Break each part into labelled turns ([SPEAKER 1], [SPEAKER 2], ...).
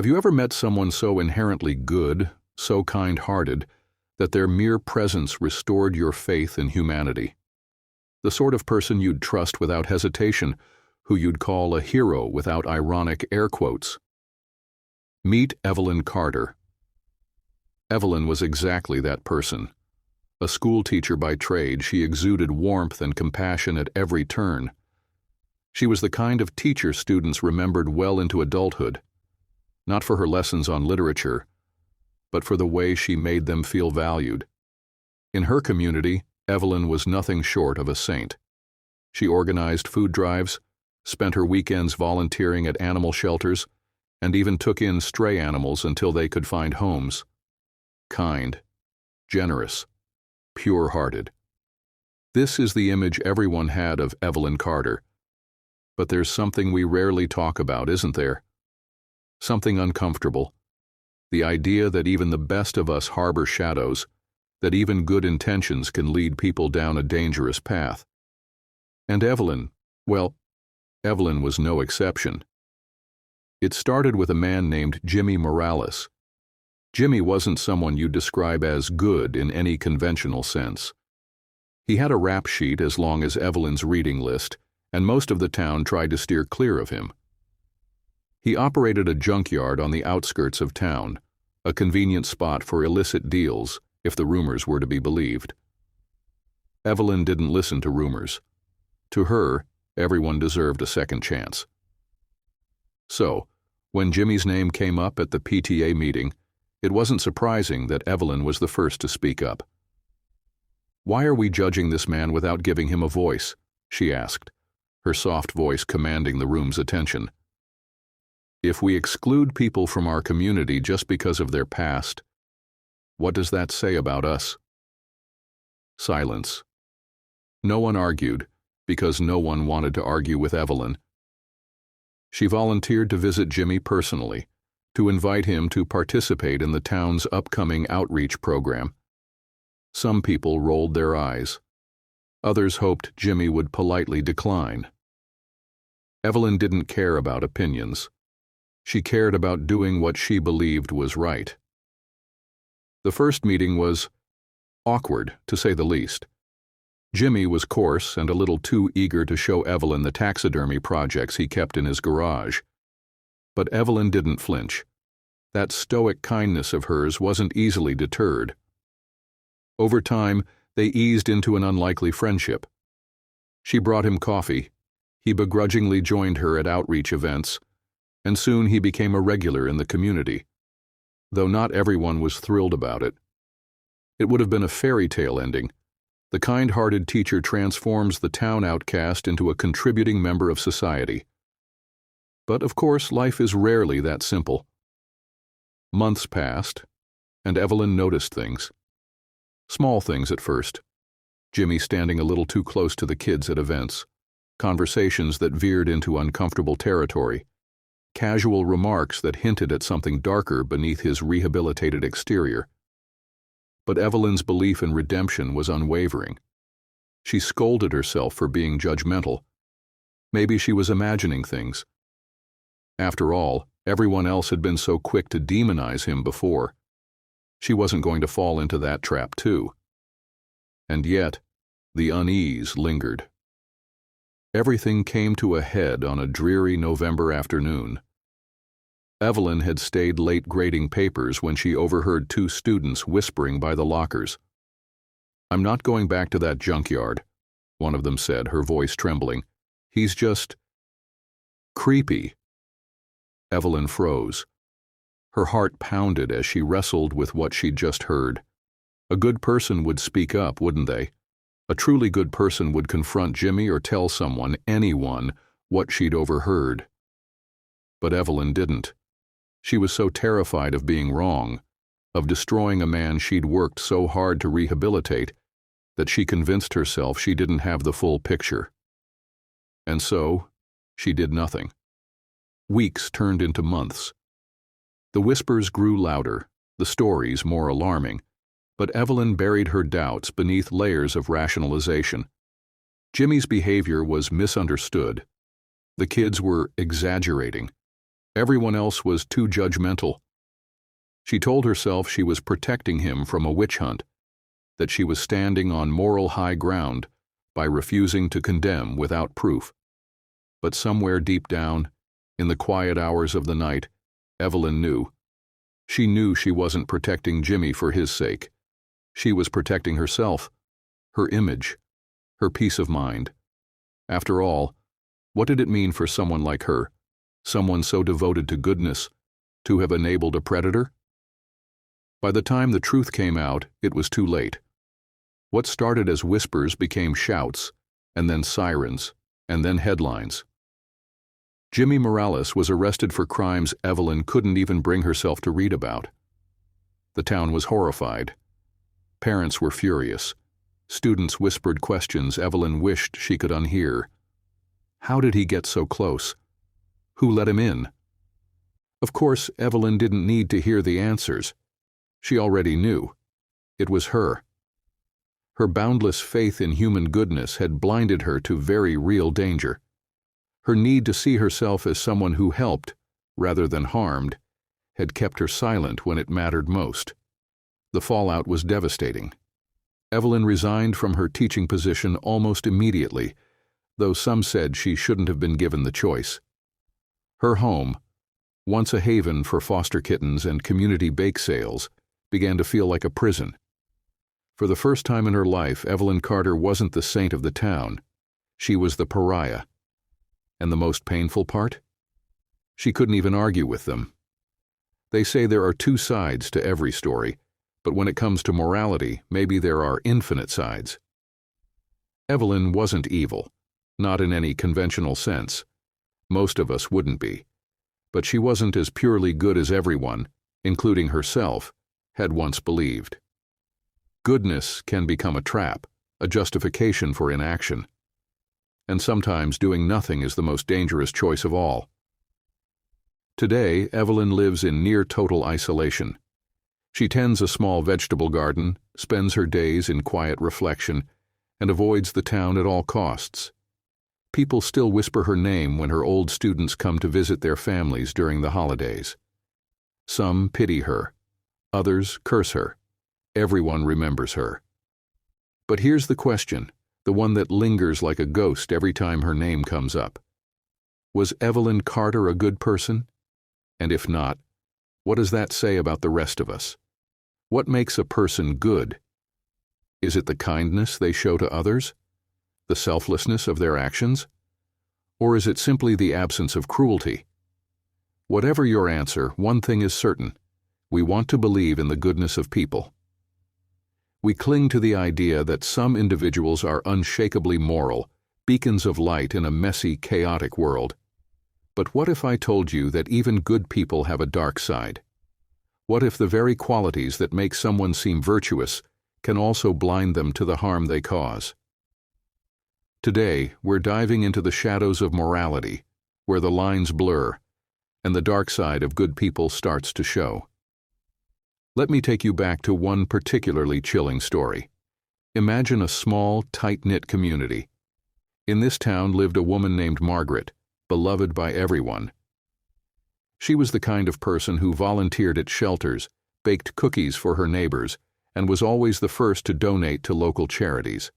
[SPEAKER 1] Have you ever met someone so inherently good, so kind-hearted, that their mere presence restored your faith in humanity? The sort of person you'd trust without hesitation, who you'd call a hero without ironic air quotes. Meet Evelyn Carter. Evelyn was exactly that person. A school teacher by trade, she exuded warmth and compassion at every turn. She was the kind of teacher students remembered well into adulthood, not for her lessons on literature, but for the way she made them feel valued. In her community, Evelyn was nothing short of a saint. She organized food drives, spent her weekends volunteering at animal shelters, and even took in stray animals until they could find homes. Kind, generous, pure-hearted. This is the image everyone had of Evelyn Carter. But there's something we rarely talk about, isn't there? Something uncomfortable. The idea that even the best of us harbor shadows, that even good intentions can lead people down a dangerous path. And Evelyn, well, Evelyn was no exception. It started with a man named Jimmy Morales. Jimmy wasn't someone you'd describe as good in any conventional sense. He had a rap sheet as long as Evelyn's reading list, and most of the town tried to steer clear of him. He operated a junkyard on the outskirts of town, a convenient spot for illicit deals, if the rumors were to be believed. Evelyn didn't listen to rumors. To her, everyone deserved a second chance. So, when Jimmy's name came up at the PTA meeting, it wasn't surprising that Evelyn was the first to speak up. "Why are we judging this man without giving him a voice?" she asked, her soft voice commanding the room's attention. "If we exclude people from our community just because of their past, what does that say about us?" Silence. No one argued, because no one wanted to argue with Evelyn. She volunteered to visit Jimmy personally, to invite him to participate in the town's upcoming outreach program. Some people rolled their eyes. Others hoped Jimmy would politely decline. Evelyn didn't care about opinions. She cared about doing what she believed was right. The first meeting was awkward, to say the least. Jimmy was coarse and a little too eager to show Evelyn the taxidermy projects he kept in his garage. But Evelyn didn't flinch. That stoic kindness of hers wasn't easily deterred. Over time, they eased into an unlikely friendship. She brought him coffee. He begrudgingly joined her at outreach events, and soon he became a regular in the community, though not everyone was thrilled about it. It would have been a fairy tale ending. The kind-hearted teacher transforms the town outcast into a contributing member of society. But of course, life is rarely that simple. Months passed, and Evelyn noticed things. Small things at first. Jimmy standing a little too close to the kids at events, conversations that veered into uncomfortable territory, casual remarks that hinted at something darker beneath his rehabilitated exterior. But Evelyn's belief in redemption was unwavering. She scolded herself for being judgmental. Maybe she was imagining things. After all, everyone else had been so quick to demonize him before. She wasn't going to fall into that trap too. And yet, the unease lingered. Everything came to a head on a dreary November afternoon. Evelyn had stayed late grading papers when she overheard two students whispering by the lockers. "I'm not going back to that junkyard," one of them said, her voice trembling. "He's just creepy." Evelyn froze. Her heart pounded as she wrestled with what she'd just heard. A good person would speak up, wouldn't they? A truly good person would confront Jimmy or tell someone, anyone, what she'd overheard. But Evelyn didn't. She was so terrified of being wrong, of destroying a man she'd worked so hard to rehabilitate, that she convinced herself she didn't have the full picture. And so, she did nothing. Weeks turned into months. The whispers grew louder, the stories more alarming, but Evelyn buried her doubts beneath layers of rationalization. Jimmy's behavior was misunderstood. The kids were exaggerating. Everyone else was too judgmental. She told herself she was protecting him from a witch hunt, that she was standing on moral high ground by refusing to condemn without proof. But somewhere deep down, in the quiet hours of the night, Evelyn knew. She knew she wasn't protecting Jimmy for his sake. She was protecting herself, her image, her peace of mind. After all, what did it mean for someone like her, someone so devoted to goodness, to have enabled a predator? By the time the truth came out, it was too late. What started as whispers became shouts, and then sirens, and then headlines. Jimmy Morales was arrested for crimes Evelyn couldn't even bring herself to read about. The town was horrified. Parents were furious. Students whispered questions Evelyn wished she could unhear. How did he get so close? Who let him in? Of course, Evelyn didn't need to hear the answers. She already knew. It was her. Her boundless faith in human goodness had blinded her to very real danger. Her need to see herself as someone who helped, rather than harmed, had kept her silent when it mattered most. The fallout was devastating. Evelyn resigned from her teaching position almost immediately, though some said she shouldn't have been given the choice. Her home, once a haven for foster kittens and community bake sales, began to feel like a prison. For the first time in her life, Evelyn Carter wasn't the saint of the town. She was the pariah. And the most painful part? She couldn't even argue with them. They say there are two sides to every story, but when it comes to morality, maybe there are infinite sides. Evelyn wasn't evil, not in any conventional sense. Most of us wouldn't be. But she wasn't as purely good as everyone, including herself, had once believed. Goodness can become a trap, a justification for inaction. And sometimes doing nothing is the most dangerous choice of all. Today, Evelyn lives in near-total isolation. She tends a small vegetable garden, spends her days in quiet reflection, and avoids the town at all costs. People still whisper her name when her old students come to visit their families during the holidays. Some pity her. Others curse her. Everyone remembers her. But here's the question, the one that lingers like a ghost every time her name comes up. Was Evelyn Carter a good person? And if not, what does that say about the rest of us? What makes a person good? Is it the kindness they show to others? The selflessness of their actions? Or is it simply the absence of cruelty? Whatever your answer, one thing is certain. We want to believe in the goodness of people. We cling to the idea that some individuals are unshakably moral, beacons of light in a messy, chaotic world. But what if I told you that even good people have a dark side? What if the very qualities that make someone seem virtuous can also blind them to the harm they cause? Today, we're diving into the shadows of morality, where the lines blur, and the dark side of good people starts to show. Let me take you back to one particularly chilling story. Imagine a small, tight-knit community. In this town lived a woman named Margaret, beloved by everyone. She was the kind of person who volunteered at shelters, baked cookies for her neighbors, and was always the first to donate to local charities.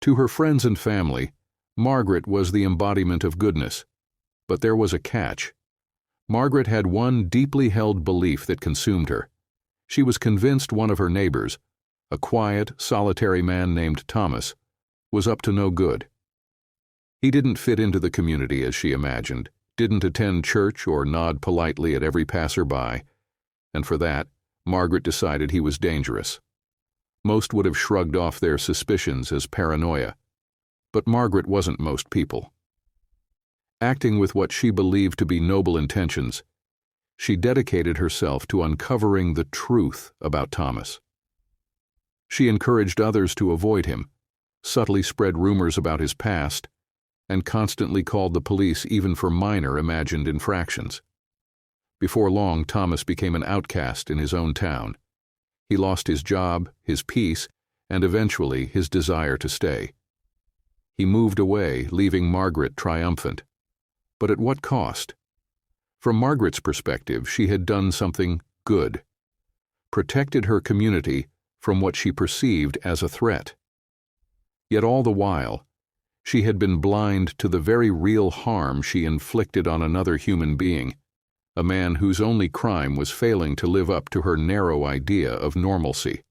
[SPEAKER 1] To her friends and family, Margaret was the embodiment of goodness. But there was a catch. Margaret had one deeply held belief that consumed her. She was convinced one of her neighbors, a quiet, solitary man named Thomas, was up to no good. He didn't fit into the community as she imagined, didn't attend church or nod politely at every passerby, and for that, Margaret decided he was dangerous. Most would have shrugged off their suspicions as paranoia, but Margaret wasn't most people. Acting with what she believed to be noble intentions, she dedicated herself to uncovering the truth about Thomas. She encouraged others to avoid him, subtly spread rumors about his past, and constantly called the police even for minor imagined infractions. Before long, Thomas became an outcast in his own town. He lost his job, his peace, and eventually his desire to stay. He moved away, leaving Margaret triumphant. But at what cost? From Margaret's perspective, she had done something good, protected her community from what she perceived as a threat. Yet all the while, she had been blind to the very real harm she inflicted on another human being, a man whose only crime was failing to live up to her narrow idea of normalcy.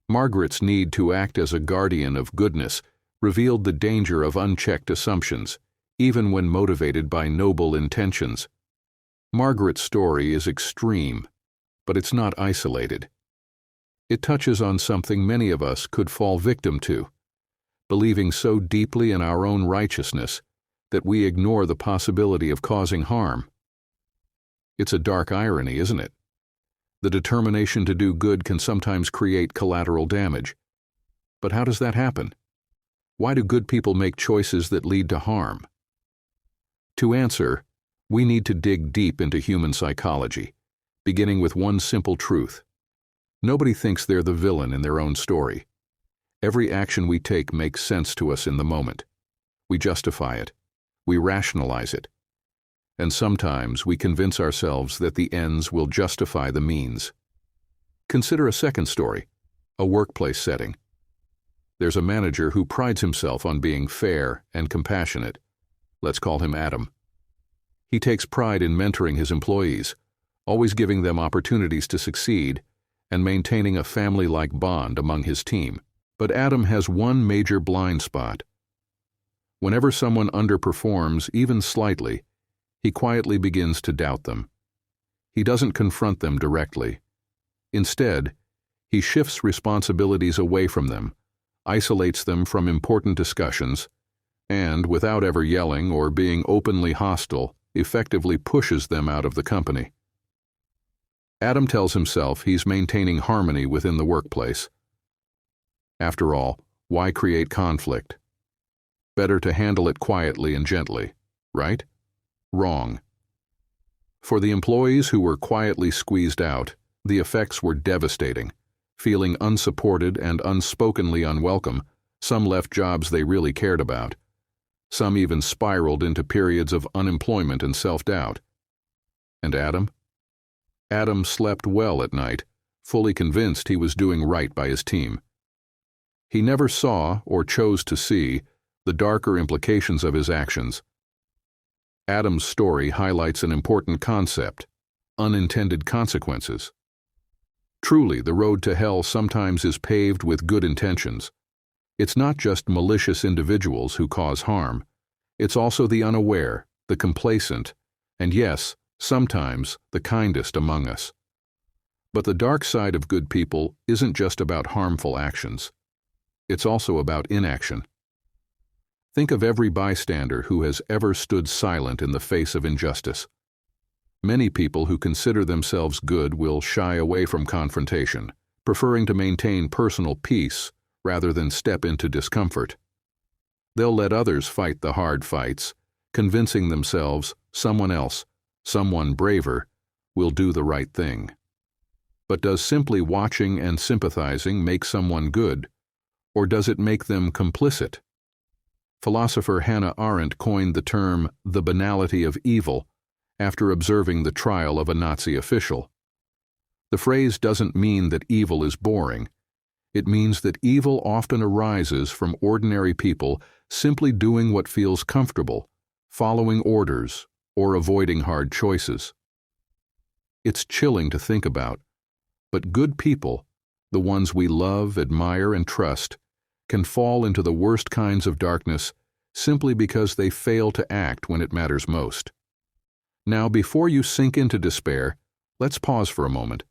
[SPEAKER 1] Margaret's need to act as a guardian of goodness revealed the danger of unchecked assumptions, even when motivated by noble intentions. Margaret's story is extreme, but it's not isolated. It touches on something many of us could fall victim to, believing so deeply in our own righteousness that we ignore the possibility of causing harm. It's a dark irony, isn't it? The determination to do good can sometimes create collateral damage. But how does that happen? Why do good people make choices that lead to harm? To answer, we need to dig deep into human psychology, beginning with one simple truth. Nobody thinks they're the villain in their own story. Every action we take makes sense to us in the moment. We justify it. We rationalize it. And sometimes we convince ourselves that the ends will justify the means. Consider a second story, a workplace setting. There's a manager who prides himself on being fair and compassionate. Let's call him Adam. He takes pride in mentoring his employees, always giving them opportunities to succeed and maintaining a family-like bond among his team. But Adam has one major blind spot. Whenever someone underperforms, even slightly, he quietly begins to doubt them. He doesn't confront them directly. Instead, he shifts responsibilities away from them, isolates them from important discussions, and, without ever yelling or being openly hostile, effectively pushes them out of the company. Adam tells himself he's maintaining harmony within the workplace. After all, why create conflict? Better to handle it quietly and gently, right? Wrong. For the employees who were quietly squeezed out, the effects were devastating. Feeling unsupported and unspokenly unwelcome, some left jobs they really cared about. Some even spiraled into periods of unemployment and self-doubt. And Adam? Adam slept well at night, fully convinced he was doing right by his team. He never saw, or chose to see, the darker implications of his actions. Adam's story highlights an important concept: unintended consequences. Truly, the road to hell sometimes is paved with good intentions. It's not just malicious individuals who cause harm. It's also the unaware, the complacent, and yes, sometimes the kindest among us. But the dark side of good people isn't just about harmful actions. It's also about inaction. Think of every bystander who has ever stood silent in the face of injustice. Many people who consider themselves good will shy away from confrontation, preferring to maintain personal peace rather than step into discomfort. They'll let others fight the hard fights, convincing themselves someone else, someone braver, will do the right thing. But does simply watching and sympathizing make someone good? Or does it make them complicit? Philosopher Hannah Arendt coined the term the banality of evil after observing the trial of a Nazi official. The phrase doesn't mean that evil is boring. It means that evil often arises from ordinary people simply doing what feels comfortable, following orders, or avoiding hard choices. It's chilling to think about, but good people, the ones we love, admire, and trust, can fall into the worst kinds of darkness simply because they fail to act when it matters most. Now, before you sink into despair, let's pause for a moment.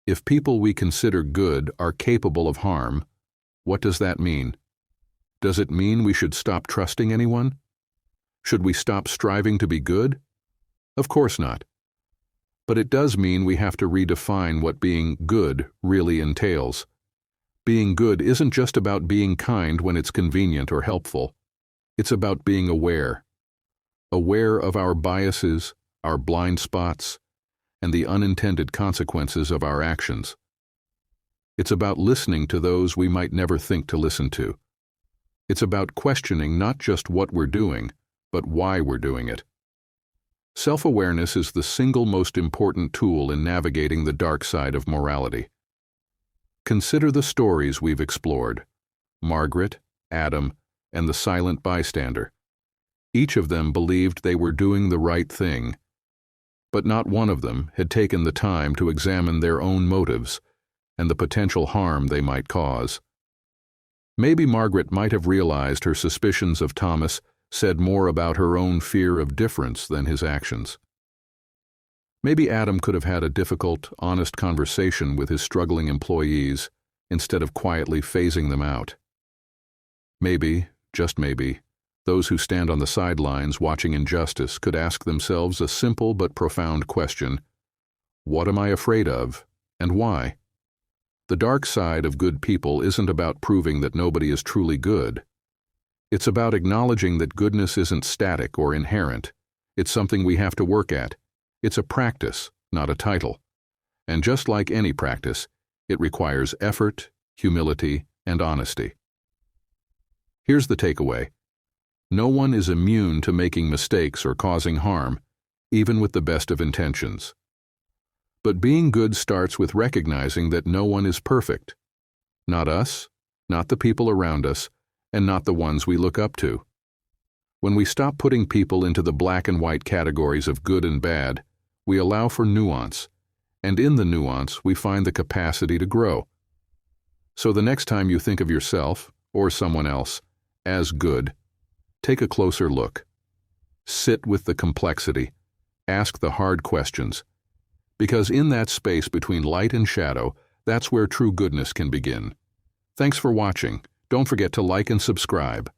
[SPEAKER 1] If people we consider good are capable of harm, what does that mean? Does it mean we should stop trusting anyone? Should we stop striving to be good? Of course not. But it does mean we have to redefine what being good really entails. Being good isn't just about being kind when it's convenient or helpful. It's about being aware. Aware of our biases, our blind spots, and the unintended consequences of our actions. It's about listening to those we might never think to listen to. It's about questioning not just what we're doing, but why we're doing it. Self-awareness is the single most important tool in navigating the dark side of morality. Consider the stories we've explored: Margaret, Adam, and the silent bystander. Each of them believed they were doing the right thing, but not one of them had taken the time to examine their own motives and the potential harm they might cause. Maybe Margaret might have realized her suspicions of Thomas said more about her own fear of difference than his actions. Maybe Adam could have had a difficult, honest conversation with his struggling employees instead of quietly phasing them out. Maybe, just maybe, those who stand on the sidelines watching injustice could ask themselves a simple but profound question: what am I afraid of, and why? The dark side of good people isn't about proving that nobody is truly good. It's about acknowledging that goodness isn't static or inherent. It's something we have to work at. It's a practice, not a title. And just like any practice, it requires effort, humility, and honesty. Here's the takeaway. No one is immune to making mistakes or causing harm, even with the best of intentions. But being good starts with recognizing that no one is perfect. Not us, not the people around us, and not the ones we look up to. When we stop putting people into the black and white categories of good and bad, we allow for nuance, and in the nuance we find the capacity to grow. So the next time you think of yourself, or someone else, as good, take a closer look. Sit with the complexity. Ask the hard questions. Because in that space between light and shadow, that's where true goodness can begin. Thanks for watching. Don't forget to like and subscribe.